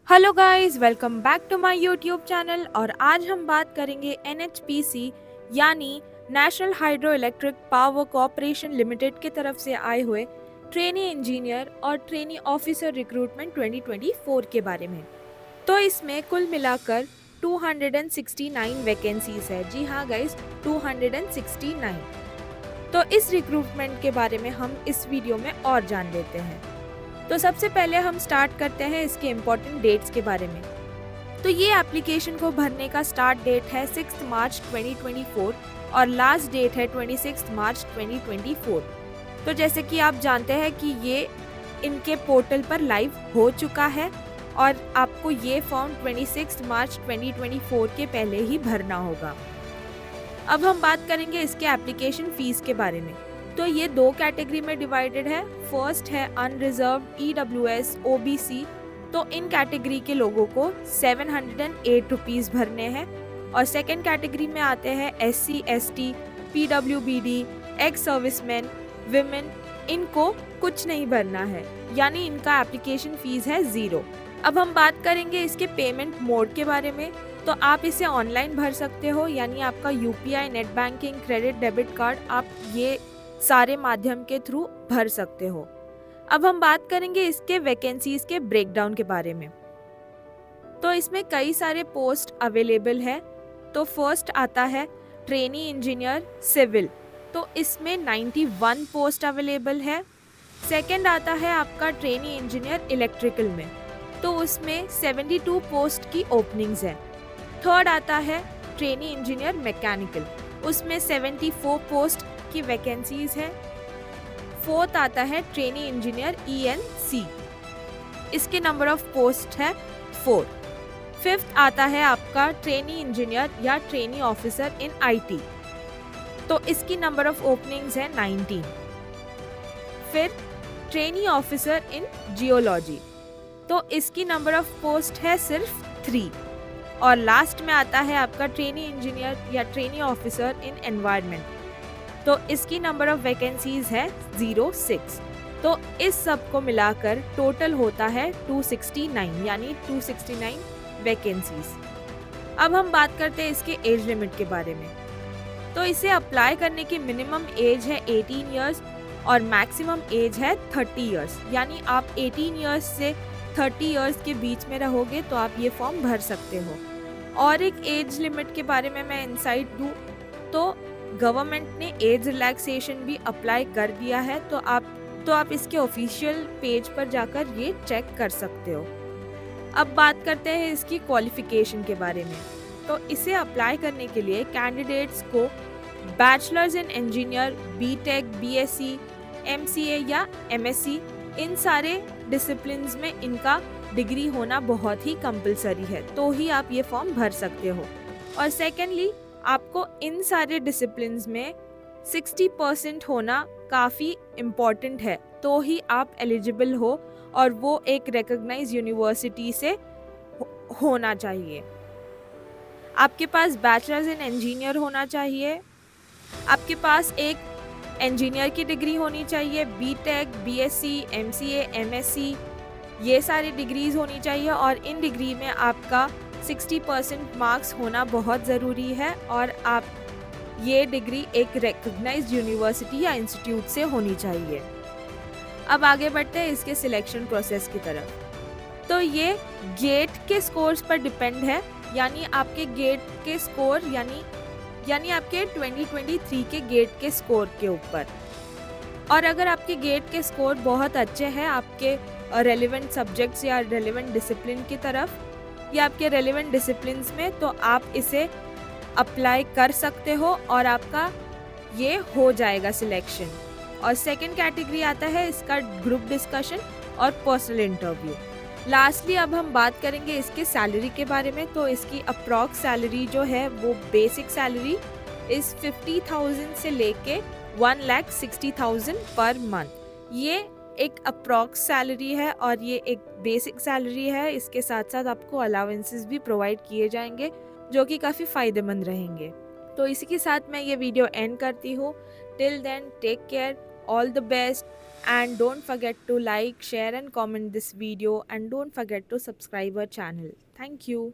Hello guys, welcome back to my YouTube channel. और आज हम बात करेंगे एनएचपीसी यानी National Hydro Electric Power Corporation Limited की तरफ से आए हुए ट्रेनी इंजीनियर और ट्रेनी ऑफिसर रिक्रूटमेंट 2024 के बारे में। तो इसमें कुल मिलाकर 269 वैकेंसीज है। जी हाँ गाइस, 269। तो इस रिक्रूटमेंट के बारे में हम इस वीडियो में और जान लेते हैं। तो सबसे पहले हम स्टार्ट करते हैं इसके इम्पोर्टेंट डेट्स के बारे में। तो ये एप्लीकेशन को भरने का स्टार्ट डेट है 6 मार्च 2024 और लास्ट डेट है 26 मार्च 2024। तो जैसे कि आप जानते हैं कि ये इनके पोर्टल पर लाइव हो चुका है और आपको ये फॉर्म 26 मार्च 2024 के पहले ही भरना होगा। अब हम बात करेंगे इसके एप्लीकेशन फीस के बारे में। तो ये दो कैटेगरी में डिवाइडेड है। फर्स्ट है अनरिजर्व्ड ईडब्ल्यूएस ओबीसी। तो इन कैटेगरी के लोगों को 708 रुपीज़ भरने हैं। और सेकेंड कैटेगरी में आते हैं SC ST PWBD ex serviceman women. इनको कुछ नहीं भरना है, यानी इनका एप्लीकेशन फीस है 0। अब हम बात करेंगे इसके पेमेंट मोड के बारे में। तो आप इसे ऑनलाइन भर सकते हो, यानी आपका UPI, net banking, credit, debit card, आप ये सारे माध्यम के थ्रू भर सकते हो। अब हम बात करेंगे इसके वैकेंसीज के ब्रेकडाउन के बारे में। तो इसमें कई सारे पोस्ट अवेलेबल है। तो फर्स्ट आता है ट्रेनी इंजीनियर सिविल। तो इसमें 91 पोस्ट अवेलेबल है। सेकंड आता है आपका ट्रेनी इंजीनियर इलेक्ट्रिकल में। तो उसमें 72 पोस्ट की ओपनिंग्स है। थर्ड आता है ट्रेनी इंजीनियर मैकेनिकल। उसमें 74 पोस्ट की वैकेंसीज है। फोर्थ आता है ट्रेनी इंजीनियर ईएनसी। इसके नंबर ऑफ पोस्ट है 4। फिफ्थ आता है आपका ट्रेनी इंजीनियर या ट्रेनी ऑफिसर इन आईटी। तो इसकी नंबर ऑफ ओपनिंग्स है 19। फिर ट्रेनी ऑफिसर इन जियोलॉजी। तो इसकी नंबर ऑफ पोस्ट है सिर्फ 3। और लास्ट में आता है आपका ट्रेनी इंजीनियर या ट्रेनी ऑफिसर इन एनवायरनमेंट। तो इसकी नंबर ऑफ वैकेंसीज है 06। तो इस सब को मिलाकर टोटल होता है 269, यानी 269 वैकेंसीज। अब हम बात करते हैं इसके एज लिमिट के बारे में। तो इसे अप्लाई करने की मिनिमम एज है 18 ईयर्स और मैक्सिमम एज है 30 ईयर्स। यानी आप 18 ईयर्स से 30 ईयर्स के बीच में रहोगे तो आप ये फॉर्म भर सकते हो। और एक एज लिमिट के बारे में मैं इंसाइट दूँ तो गवर्नमेंट ने एज रिलैक्सेशन भी अप्लाई कर दिया है। तो आप इसके ऑफिशियल पेज पर जाकर ये चेक कर सकते हो। अब बात करते हैं इसकी क्वालिफिकेशन के बारे में। तो इसे अप्लाई करने के लिए कैंडिडेट्स को bachelors in engineer, BTech, BSc, MCA या एमएससी, इन सारे डिसिप्लिन्स में इनका डिग्री होना बहुत ही कंपलसरी है। तो ही आप ये फॉर्म भर सकते हो। और सेकेंडली, आपको इन सारे डिसिप्लिन्स में 60% होना काफ़ी इम्पॉर्टेंट है। तो ही आप एलिजिबल हो और वो एक रिकॉग्नाइज्ड यूनिवर्सिटी से होना चाहिए। आपके पास बैचलर्स इन इंजीनियर होना चाहिए। आपके पास एक इंजीनियर की डिग्री होनी चाहिए। बीटेक, बीएससी, एमसीए, एमएससी, ये सारी डिग्रीज होनी चाहिए। और इन डिग्री में आपका 60% मार्क्स होना बहुत ज़रूरी है। और आप ये डिग्री एक रिकॉग्नाइज्ड यूनिवर्सिटी या इंस्टीट्यूट से होनी चाहिए। अब आगे बढ़ते हैं इसके सिलेक्शन प्रोसेस की तरफ। तो ये गेट के स्कोर्स पर डिपेंड है, यानी आपके गेट के स्कोर यानी आपके 2023 के गेट के स्कोर के ऊपर। और अगर आपके गेट के स्कोर बहुत अच्छे हैं आपके रेलेवेंट सब्जेक्ट्स या रेलेवेंट डिसिप्लिन की तरफ या आपके रेलेवेंट डिसिप्लिन्स में, तो आप इसे अप्लाई कर सकते हो और आपका ये हो जाएगा सिलेक्शन। और सेकंड कैटेगरी आता है इसका ग्रुप डिस्कशन और पर्सनल इंटरव्यू। लास्टली अब हम बात करेंगे इसके सैलरी के बारे में। तो इसकी अप्रॉक्स सैलरी जो है वो बेसिक सैलरी इस 50,000 से लेके 1,60,000 पर मंथ। ये एक अप्रॉक्स सैलरी है और ये एक बेसिक सैलरी है। इसके साथ साथ आपको अलाउंसेस भी प्रोवाइड किए जाएंगे जो कि काफ़ी फ़ायदेमंद रहेंगे। तो इसी के साथ मैं ये वीडियो एंड करती हूँ। Till then take care, all the best. And don't forget to like, share and comment this video, and don't forget to subscribe our channel. Thank you.